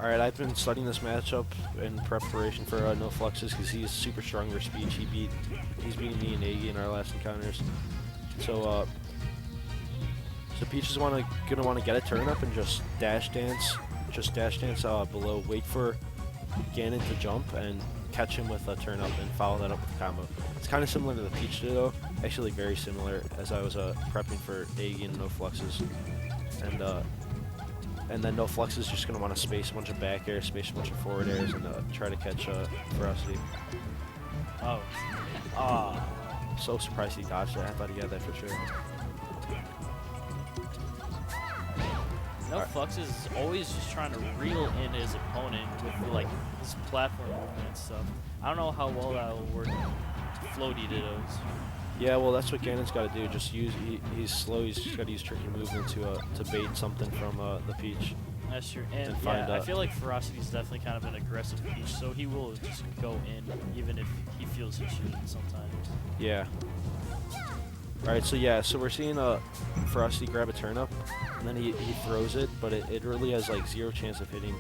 Alright, I've been studying this matchup in preparation for NoFluxes because he's super strong versus Peach. He's beating me and Iggy in our last encounters. So Peach is gonna want to get a turn up and just dash dance below. Wait for Ganon to jump and catch him with a turn up and follow that up with a combo. It's kind of similar to the Peach duo, actually very similar. As I was prepping for Iggy and NoFluxes, and then NoFluxes is just going to want to space a bunch of back air, space a bunch of forward airs, and try to catch Ferocitii. Oh. So surprised he dodged that. I thought he had that for sure. NoFluxes is always just trying to reel in his opponent with like his platform movement and stuff. I don't know how well that will work floaty dittos. Yeah, well, that's what Ganon's got to do. Just he's slow. He's just got to use tricky movement to bait something from the Peach. That's true. And yeah, I feel like Ferocitii is definitely kind of an aggressive Peach, so he will just go in even if he feels he's shooting sometimes. Yeah. Alright, so we're seeing Ferocitii grab a turnip, and then he throws it, but it really has like 0 chance of hitting,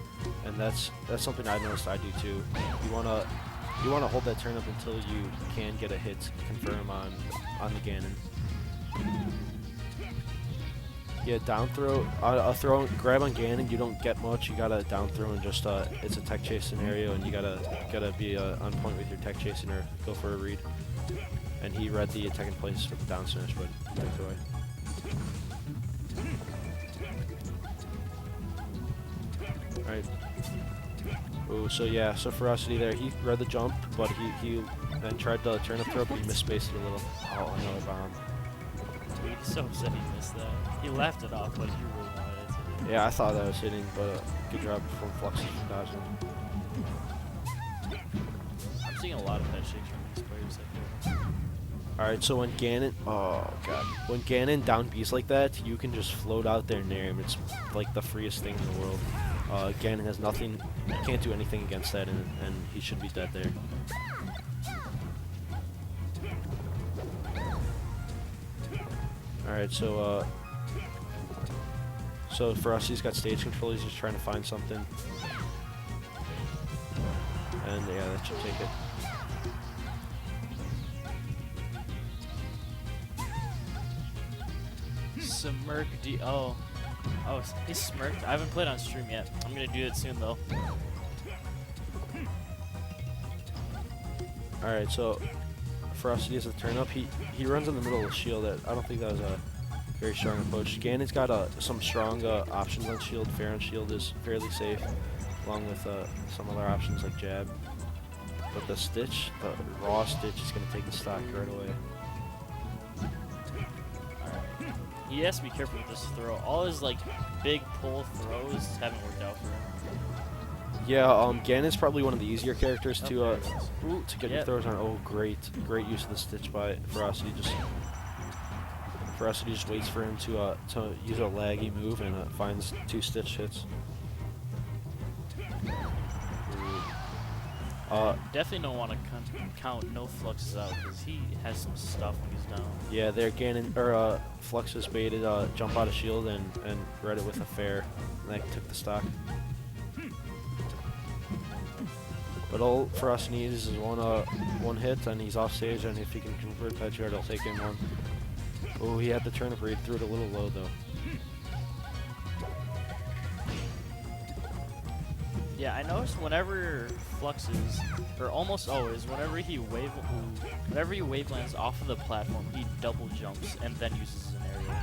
and that's something I noticed I do too. You wanna hold that turnip until you can get a hit confirm on the Ganon. Yeah, down throw, grab on Ganon. You don't get much. You gotta down throw and just it's a tech chase scenario, and you gotta be on point with your tech chasing or go for a read. And he read the attack in place with the down smash, but he took it away. Alright. Oh, so yeah, so Ferocitii there, he read the jump, but he then tried to turn up throw, but he misspaced it a little. Oh, another bomb. He's so upset he missed that. He laughed it off, but he really wanted it to hit. Yeah, I thought that was hitting, but good job from Fluxes for dodging. I'm seeing a lot of head shakes from these players, I feel. Alright, so when Ganon, oh god, when Ganon down B's like that, you can just float out there near him. It's like the freest thing in the world. Ganon has nothing, can't do anything against that, and he should be dead there. Alright, so Ferocitii's got stage control. He's just trying to find something, and yeah, that should take it. Smirk D. Oh, he smirked. I haven't played on stream yet. I'm gonna do it soon though. Alright, so Ferocitii has a turn up. He runs in the middle of the shield. I don't think that was a very strong approach. Ganon's got some strong options on shield. Fair on shield is fairly safe, along with some other options like jab. But the Stitch, the raw Stitch, is going to take the stock right away. He has to be careful with this throw. All his like big pull throws haven't worked out for him. Yeah, Ganon's probably one of the easier characters to get your throws on. Oh, great use of the Stitch by Ferocitii. Ferocitii just waits for him to use a laggy move and finds 2 Stitch hits. Definitely don't want to count NoFluxes out because he has some stuff when he's down. Yeah, there Ganon or Fluxes baited jump out of shield and read it with a fair, and that took the stock. But all Ferocitii needs is one hit, and he's off stage. And if he can convert that yard, I'll take him one. Oh, he had the turnip read, threw it a little low though. Yeah, I noticed whenever Fluxes, or almost always, whenever he wavelands off of the platform, he double jumps and then uses an aerial.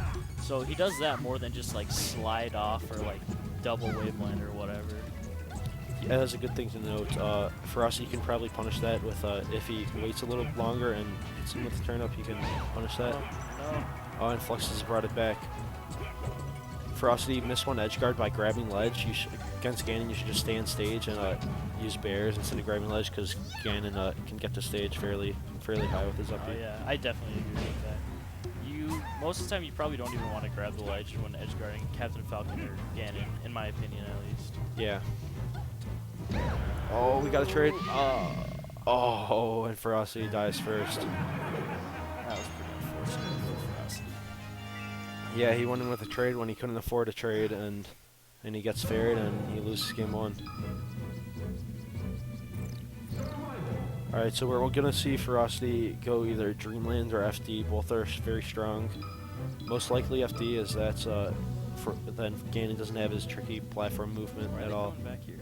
So he does that more than just like slide off or like double waveland or whatever. Yeah, that's a good thing to note. Ferocitii can probably punish that with if he waits a little longer and hits him with the turn up, he can punish that. Oh, and Fluxes brought it back. Ferocitii missed one edge guard by grabbing ledge. Against Ganon, you should just stay on stage and use bears instead of grabbing ledge, because Ganon can get to stage fairly high with his up B. Oh yeah, I definitely agree with that. Most of the time, you probably don't even want to grab the ledge when edge guarding Captain Falcon or Ganon, in my opinion at least. Yeah. Oh, we got a trade. Oh, and Ferocitii dies first. That was pretty unfortunate for Ferocitii. Yeah, he went in with a trade when he couldn't afford a trade, and and he gets ferried and he loses game 1. Alright, so we're gonna see Ferocitii go either Dreamland or FD. Both are very strong. Most likely FD, as that's then Ganon doesn't have his tricky platform movement at all. Back here?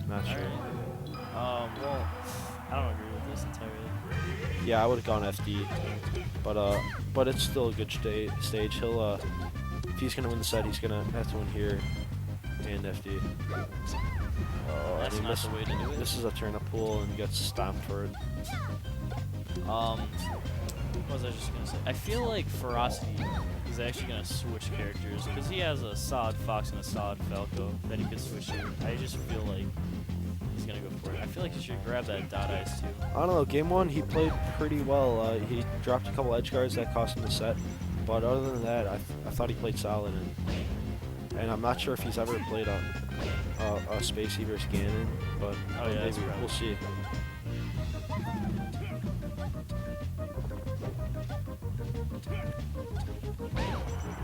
Not sure. Well, I don't agree with this entirely. Yeah, I would have gone FD, but it's still a good stage. He'll if he's gonna win the set, he's gonna have to win here and FD. Oh, That's not the way to do it. This is a turnip pool and gets stomped for it. What was I just gonna say? I feel like Ferocitii is actually gonna switch characters because he has a solid Fox and a solid Falco that he could switch to. I just feel like he's gonna go for it. I feel like he should grab that dot ice too. I don't know. Game 1, he played pretty well. He dropped a couple edge guards that cost him the set, but other than that, I thought he played solid. And I'm not sure if he's ever played a Spacey versus Ganon, but oh, yeah, maybe we'll see.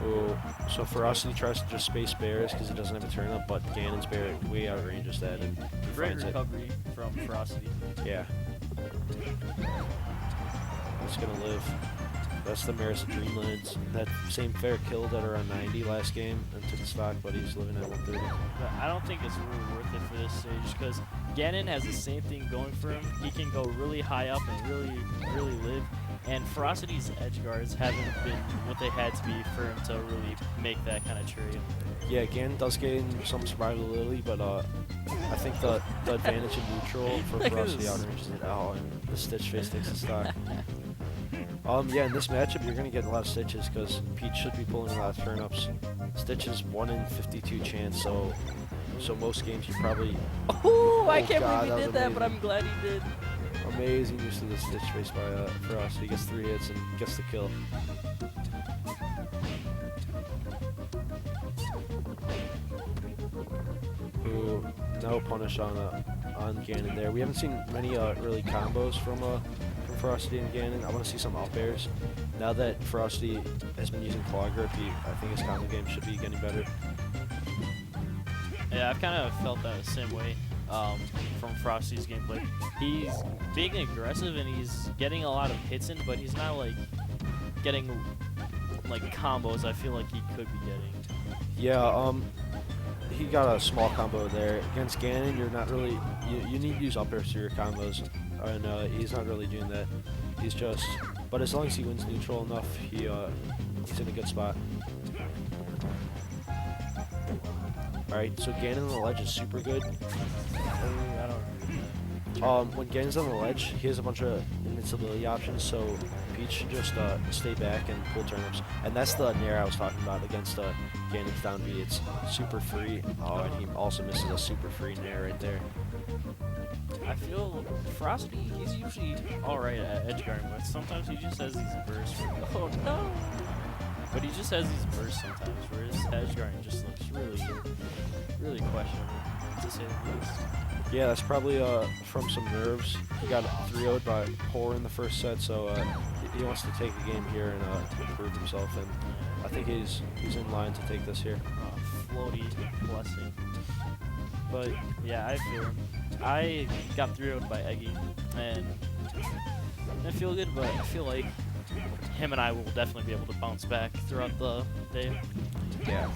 Ooh, so Ferocitii tries to just space bears because he doesn't have a turnip, but Ganon's bear way outranges that and he Great finds recovery from Ferocitii. it. Yeah. It's gonna live. That's the Maris of Dreamlands. That same fair killed at around 90 last game and took the stock, but he's living at 130. But I don't think it's really worth it for this stage because Ganon has the same thing going for him. He can go really high up and really live. And Ferocitii's edge guards haven't been what they had to be for him to really make that kind of trade. Yeah, Ganon does gain some survivability, but I think the advantage in neutral for Ferocitii outranges it. Oh, and the Stitch face takes the stock. Yeah, in this matchup, you're going to get a lot of Stitches because Peach should be pulling a lot of turnips. Stitch is 1 in 52 chance, so most games you probably... Oh, I can't God, believe he did that, amazing. but I'm glad he did. Amazing use of the Stitch face by Ferocitii. He gets 3 hits and gets the kill. Ooh, no punish on Ganon there. We haven't seen many really combos from Ferocitii and Ganon. I want to see some up airs. Now that Ferocitii has been using claw grip, I think his combo game should be getting better. Yeah, I've kind of felt that the same way from Ferocitii's gameplay. He's being aggressive and he's getting a lot of hits in, but he's not like getting like combos I feel like he could be getting. Yeah, he got a small combo there. Against Ganon, you're not really... You need to use up airs for your combos. And he's not really doing that. He's just... But as long as he wins neutral enough, he's in a good spot. Alright, so Ganon on the ledge is super good. I don't agree with that. When Ganon's on the ledge, he has a bunch of invincibility options, so Peach should just stay back and pull turnips. And that's the nair I was talking about against Ganon's down B. It's super free. Oh, and he also misses a super free nair right there. I feel Ferocitii, he's usually alright at edge guarding, but sometimes he just has these bursts. Oh no! But he just has these bursts sometimes where his edge guarding just looks really questionable, to say the least. Yeah, that's probably from some nerves. He got 3-0'd by Horror in the first set, so he wants to take the game here and improve himself, and I think he's in line to take this here. Floaty blessing. But yeah, I feel him. I got 3-0'd by Eggy, and I feel good, but I feel like him and I will definitely be able to bounce back throughout the day. Yeah.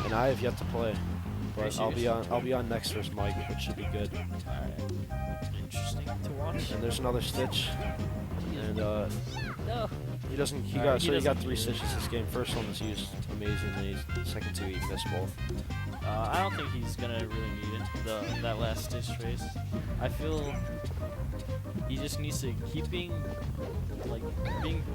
And I have yet to play, but I'll be on next versus Mike, which should be good. Alright. Interesting to watch. And there's another Stitch, and No. he doesn't. He Alright, got he doesn't 3 Stitches this game. First one was used amazingly. Second 2 he missed both. I don't think he's gonna really need it. That last Stitch phase. I feel he just needs to keep being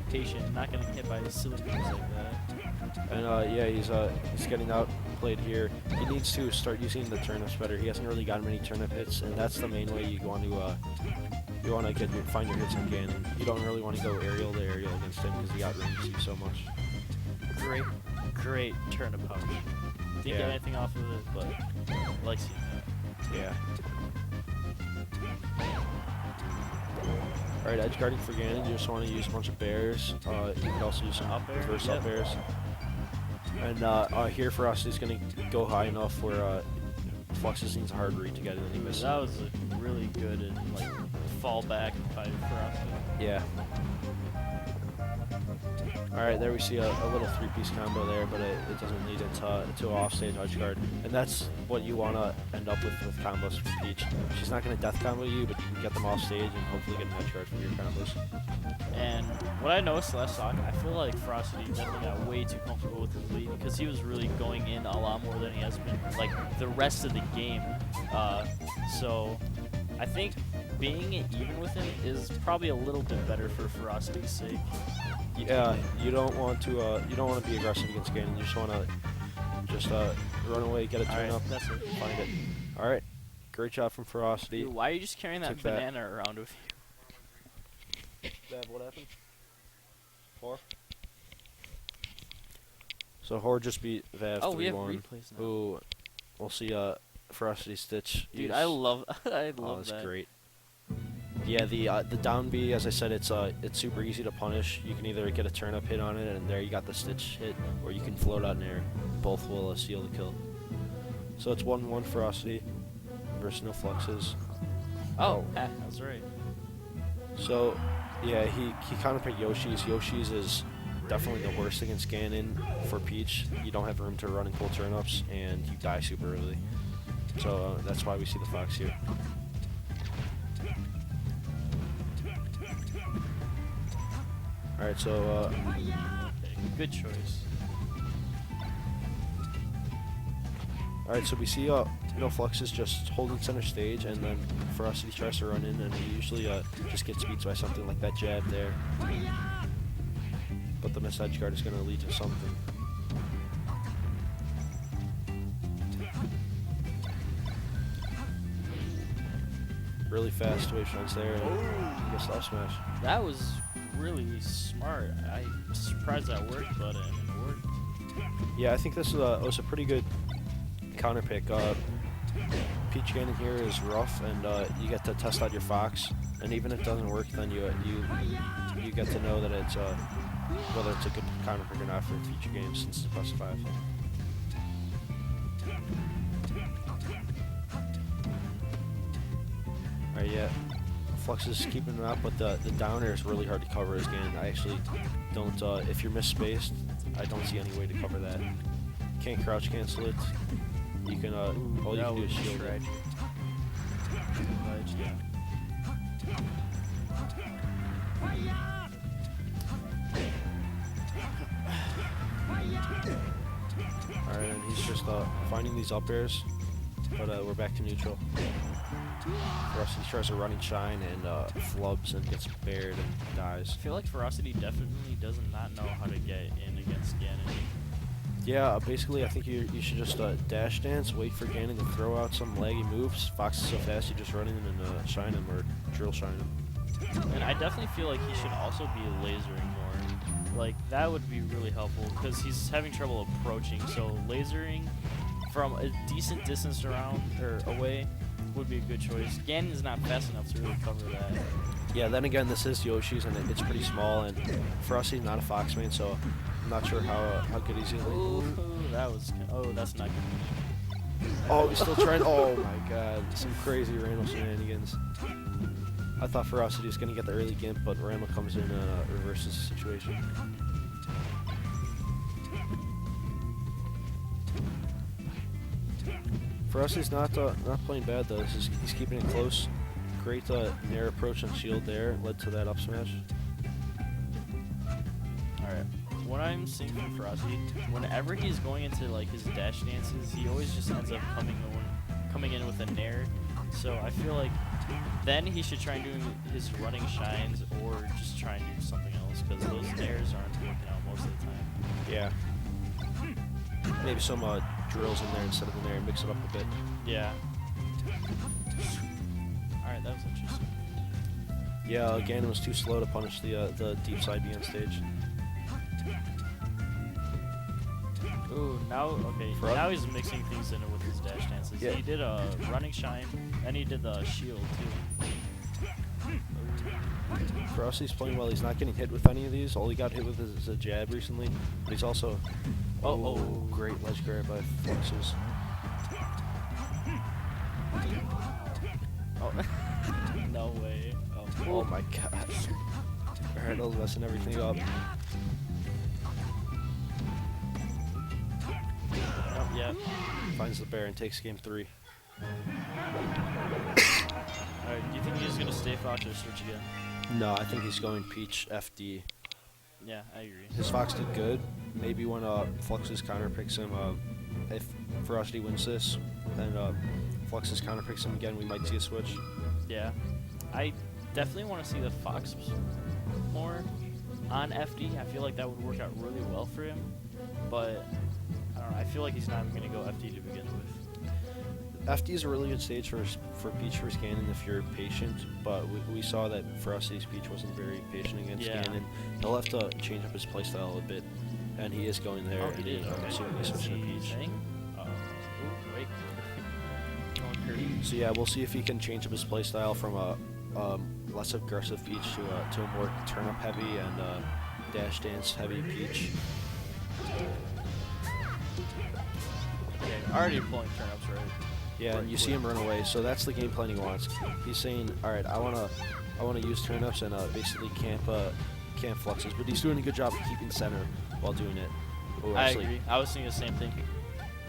patient and not getting hit by silly moves like that. And yeah, he's getting outplayed here. He needs to start using the turnips better. He hasn't really gotten many turnip hits, and that's the main way you want to find your hits on Ganon. You don't really want to go aerial to aerial against him because he outranges you so much. Great turnip punch. Didn't get anything off of it, but I like seeing that. Yeah. Alright, edge guarding for Ganon, you just want to use a bunch of bears. You can also use some Up air, reverse yep. up airs. And here Ferocity's gonna go high enough where Fluxes needs a hard read to get it, and he misses. That was a really good like fallback by Ferocity. Yeah. Alright, there we see a little three-piece combo there, but it doesn't lead into an offstage edge guard. And that's what you want to end up with combos from Peach. She's not going to death combo you, but you can get them off stage and hopefully get an edge guard from your combos. And what I noticed last talk, I feel like Ferocity definitely got way too comfortable with his lead because he was really going in a lot more than he has been like the rest of the game. So I think being even with him is probably a little bit better for Ferocity's sake. Yeah, you don't want to be aggressive against Ganon. You just want to run away, get a turn up, that's it. find it. All right, great job from Ferocity. Dude, why are you just carrying that banana around with you? What happened? Four. So Horde just beat Vav 3-1. Oh, we have replays now. Ooh, we'll see Ferocity Stitch. Dude, I love that. That's great. Yeah, the down B, as I said, it's super easy to punish. You can either get a turn-up hit on it, and there you got the Stitch hit, or you can float out in air. Both will seal the kill. So it's 1-1 Ferocity versus NoFluxes. Oh, that was right. So, yeah, he counterpicked Yoshi's. Yoshi's is definitely the worst against Ganon for Peach. You don't have room to run and pull turn-ups, and you die super early. So that's why we see the Fox here. Alright, so good choice. Alright, so we see NoFluxes just holding center stage, and then Ferocity tries to run in, and he usually just gets beat by something like that jab there. But the miss edge guard is going to lead to something. Really fast wave shots there, and gets up smash. That was really smart. I'm surprised that worked, but it worked. Yeah, I think this was a pretty good counter pick. Peach Ganon here is rough, and you get to test out your Fox. And even if it doesn't work, then you get to know that it's whether it's a good counter pick or not for future games since it's +5. Alright, yeah. Flux is keeping him out, but the downer is really hard to cover as Ganon. I actually don't, if you're misspaced, I don't see any way to cover that. Can't crouch cancel it. You can, all you can do is shield it. Yeah. Alright, and he's just finding these up airs, but we're back to neutral. Ferocity tries a running shine and flubs and gets bared and dies. I feel like Ferocity definitely does not know how to get in against Ganon. Yeah, basically I think you should just dash dance, wait for Ganon to throw out some laggy moves. Fox is so fast you just run in and shine him or drill shine him. And I definitely feel like he should also be lasering more. Like, that would be really helpful because he's having trouble approaching, so lasering from a decent distance around or away would be a good choice. Ganon is not fast enough to really cover that. Yeah, then again, this is Yoshi's and it's pretty small, and Ferocity's not a Fox main, so I'm not sure how good he's gonna. Ooh, that was. Oh, that's not good. Oh, he's still trying. Oh my God, some crazy Randall shenanigans. I thought Ferocity was gonna get the early gimp, but Randall comes in and reverses the situation. Ferocity's not playing bad though. He's keeping it close. Great nair approach on shield there, led to that up smash. Alright. What I'm seeing from Ferocity, whenever he's going into like his dash dances, he always just ends up coming in with a nair. So I feel like then he should try and do his running shines or just try and do something else because those nairs aren't working out most of the time. Yeah. Maybe some drills in there instead of the nair, mix it up a bit. Yeah. Alright, that was interesting. Yeah, Ganon was too slow to punish the deep side B on stage. Ooh, now, okay, now he's mixing things in with his dash dances. Yeah. He did a running shine, and he did the shield, too. Ooh. Ferocity's playing well. He's not getting hit with any of these. All he got hit with is a jab recently. But he's also... Oh, great ledge grab by Fluxes. Oh, no way. Oh my gosh. Hurdle's messing everything up. Oh, yeah. Finds the bear and takes game 3. Alright, do you think he's gonna stay Fox or switch again? No, I think he's going Peach FD. Yeah, I agree. His Fox did good. Maybe when Fluxes counter picks him, if Ferocity wins this and Fluxes counter picks him again, we might see a switch. Yeah. I definitely want to see the Fox more on FD. I feel like that would work out really well for him. But, I don't know, I feel like he's not even going to go FD to begin with. FD is a really good stage for Peach versus Ganon if you're patient, but we saw that Ferocity's Peach wasn't very patient against Ganon. He'll have to change up his playstyle a bit, and he is going there. Oh, he did. I'm assuming he's switching to Peach. Wait. So yeah, we'll see if he can change up his playstyle from a less aggressive Peach to a more turn-up heavy and dash dance heavy Peach. Okay, already pulling turnips, right? Yeah, and you see him run away, so that's the game plan he wants. He's saying, all right, I wanna use turnips and basically camp Fluxes, but he's doing a good job of keeping center while doing it. Oh, I agree. I was thinking the same thing.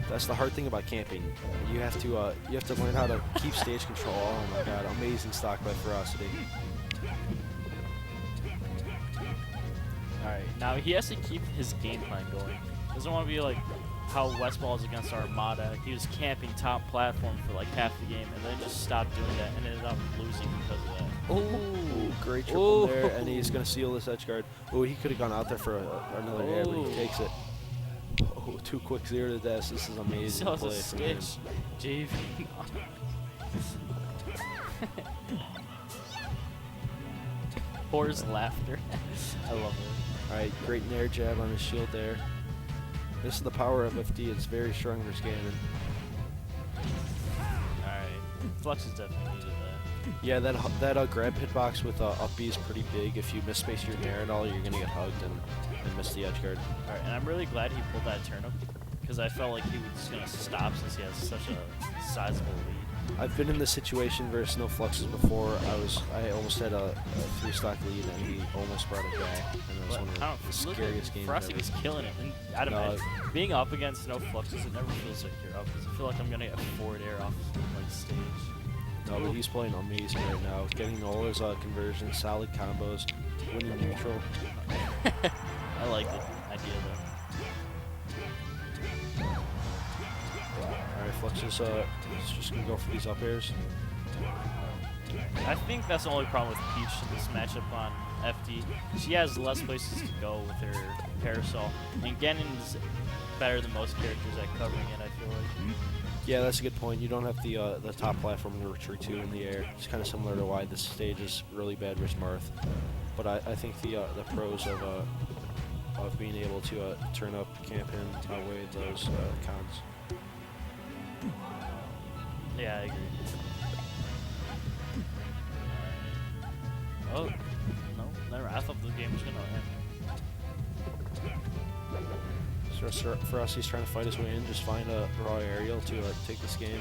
That's the hard thing about camping. You have to learn how to keep stage control. Oh my god, amazing stock by Ferocity. All right, now he has to keep his game plan going. Doesn't want to be like how Westball is against Armada. He was camping top platform for like half the game and then just stopped doing that and ended up losing because of that. Oh, great triple there, and he's going to seal this edge guard. Oh, he could have gone out there for another air, but he takes it. Oh, too quick 0 to dash. This is amazing So play a from him. Stitch. JV. Horse laughter. I love it. Alright, great nair jab on his shield there. This is the power of FD. It's very strong for Ganon. Alright. Flux is definitely needed that. Yeah, that grab hitbox with up B is pretty big. If you misspace your nair at all, you're going to get hugged and miss the edge guard. Alright, and I'm really glad he pulled that turnip because I felt like he was going to stop since he has such a sizable lead. I've been in this situation versus NoFluxes before. I almost had a 3-stock lead and he almost brought it back. And it was one of the scariest games ever. Ferocity's killing it. And I'd imagine being up against NoFluxes, it never feels like you're up because I feel like I'm going to get forward air off like stage. No, but he's playing amazing right now. Getting all his conversions, solid combos, winning neutral. I like the idea though. Alright, Fluxes is just going to go for these up airs. I think that's the only problem with Peach in this matchup on FD. She has less places to go with her parasol. And Ganon's better than most characters at covering it, I feel like. Yeah, that's a good point. You don't have the top platform to retreat to in the air. It's kind of similar to why this stage is really bad versus Marth. But I think the pros of being able to turn up camp in outweigh those cons. Yeah, I agree. Oh, no, never. I thought the game was gonna end. So for us, he's trying to fight his way in, just find a raw aerial to take this game.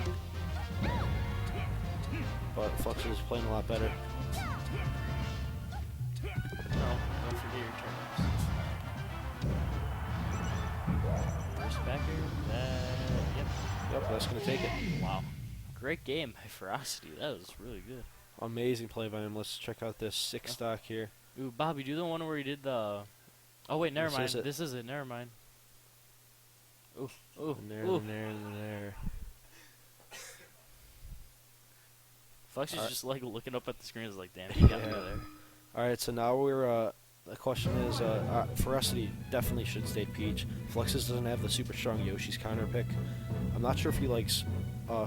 But Fluxes is playing a lot better. No, don't forget your turnips. First backer, Yep, that's gonna take it. Wow. Great game by Ferocity. That was really good. Amazing play by him. Let's check out this 6-stock here. Ooh, Bobby, do the one where he did the... Oh, wait, never mind. This is it. Never mind. Ooh, ooh, ooh. There. Flux is just like looking up at the screen. Is like, damn, he got me there. Alright, so now we're... the question is, Ferocity definitely should stay Peach. Fluxes doesn't have the super strong Yoshi's counter pick. I'm not sure if he likes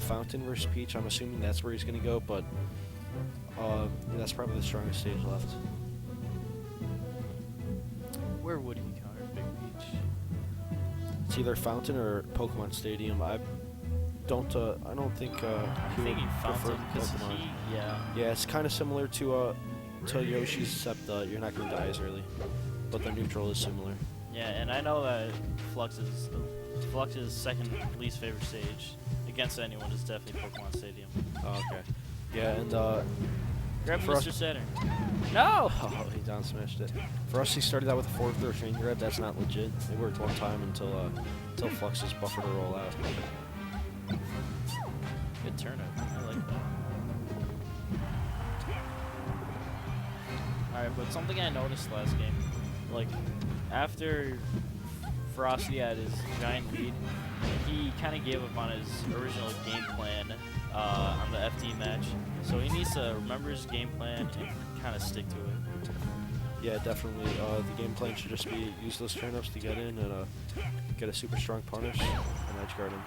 Fountain versus Peach. I'm assuming that's where he's going to go, but that's probably the strongest stage left. Where would he counter pick Peach? It's either Fountain or Pokemon Stadium. I don't think I'm thinking Fountain because Pokemon. yeah. Yeah, it's kind of similar to to Yoshi's, except you're not going to die as early. But the neutral is similar. Yeah, and I know that Flux's second least favorite stage against anyone is definitely Pokemon Stadium. Oh, okay. Yeah, and Grab for Mr. Saturn. No! oh, he down smashed it. For us, he started out with a forward throw chain grab. That's not legit. It worked one time until Flux's buffer to roll out. Good turnip. I like that. Alright, but something I noticed last game, like, after Ferocitii had his giant lead, he kind of gave up on his original game plan on the FD match. So he needs to remember his game plan and kind of stick to it. Yeah, definitely. The game plan should just be use those turnips to get in and get a super strong punish and edge guard him.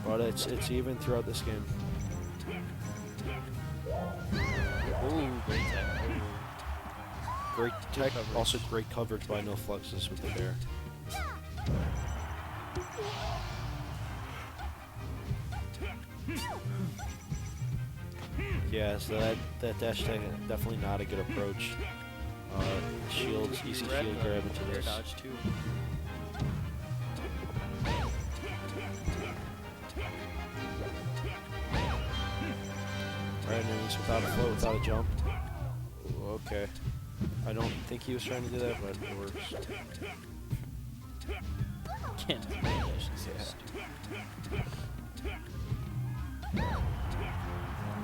But it's even throughout this game. Ooh, great tech. Great tech, also great coverage by NoFluxes with the bear. Yeah, so that dash tag definitely not a good approach. Shields, easy shield grab into this. Dodge too. Right, and he's without a float, without a jump. Ooh, okay. I don't think he was trying to do that, but it works. Can't do that, she's so stupid.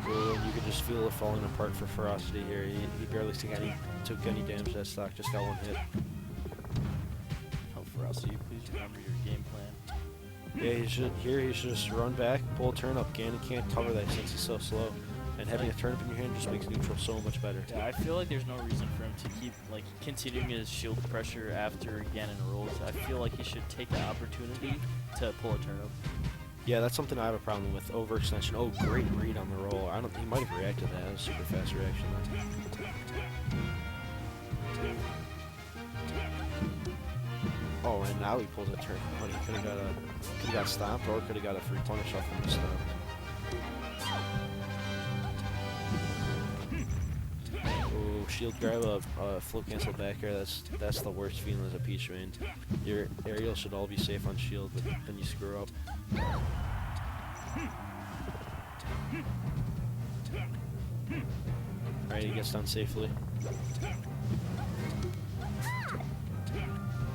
Ooh, and you could just feel it falling apart for Ferocitii here. He barely took any damage to that stock, just got one hit. Oh, Ferocitii, please remember your game plan. Yeah, he should just run back, pull a turnip. Ganon can't cover that since he's so slow. And having a turnip in your hand just makes neutral so much better. Yeah, I feel like there's no reason for him to keep continuing his shield pressure after Ganon rolls. I feel like he should take the opportunity to pull a turnip. Yeah, that's something I have a problem with. Overextension. Oh, great read on the roll. He might have reacted to that. It was a super fast reaction then. Oh, and now he pulls a turn. But he could have got stomped or could have got a free punish off from the stomp. Ooh, shield grab a float cancel back air. That's the worst feeling as a Peach main. Your aerial should all be safe on shield, but then you screw up. Alright, he gets done safely.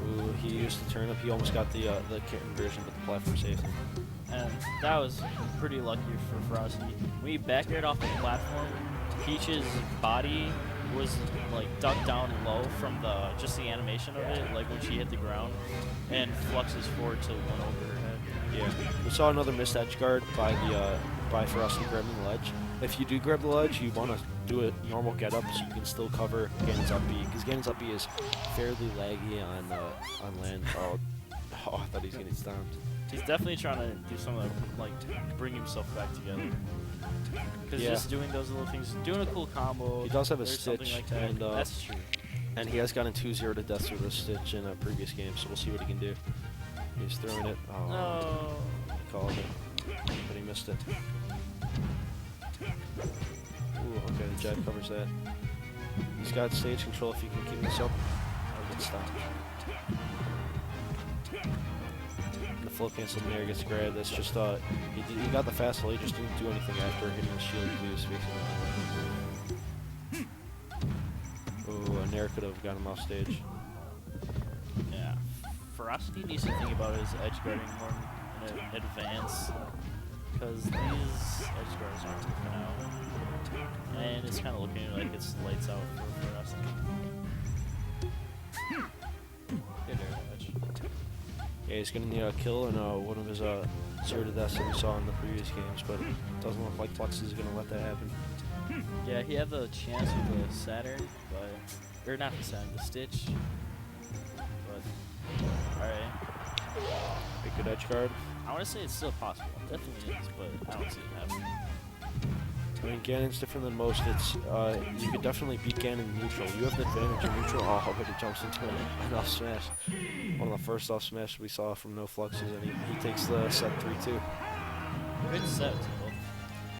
Ooh, he used the turnip. He almost got the conversion, but the platform saved him. And that was pretty lucky for Ferocitii. When he back aired off the platform, Peach's body was ducked down low from just the animation of it, like when she hit the ground, and Flux's forward tilt went over her head. Yeah, we saw another missed edge guard by Ferocitii grabbing the ledge. If you do grab the ledge, you want to do a normal get up so you can still cover Ganon's up B, because Ganon's up B is fairly laggy on land. Oh, I thought he was getting stomped. He's definitely trying to do something bring himself back together. Because just doing those little things, doing a cool combo. He does have a stitch, like that, and that's true. And he has gotten 2-0 to death with a stitch in a previous game, so we'll see what he can do. He's throwing it. Oh, no. He called it, but he missed it. Ooh, okay, the jab covers that. He's got stage control if he can keep this up. I'll get stopped. The flow cancel in there gets grabbed. That's just he got the fast hole. He just didn't do anything after hitting the shield. He was facing it. Ooh, a Nair could have got him off stage. Yeah, Ferocitii needs to think about his edge guarding more in advance, because these edge guards aren't working out, and it's kind of looking like it's lights out for Ferocitii. Good air dodge. Yeah, he's gonna need a kill in one of his 0 to deaths that we saw in the previous games, but it doesn't look like Flux is gonna let that happen. Yeah, he had the chance with the Saturn, but not the Saturn, the Stitch. But alright. A good edge guard. I want to say it's still possible. It definitely is, but I don't see it happening. I mean, Ganon's different than most. It's you could definitely beat Ganon in neutral. You have the advantage in neutral. Oh, but he jumps into an off smash. One of the first off smash we saw from NoFluxes, and he takes the set 3-2. Good set.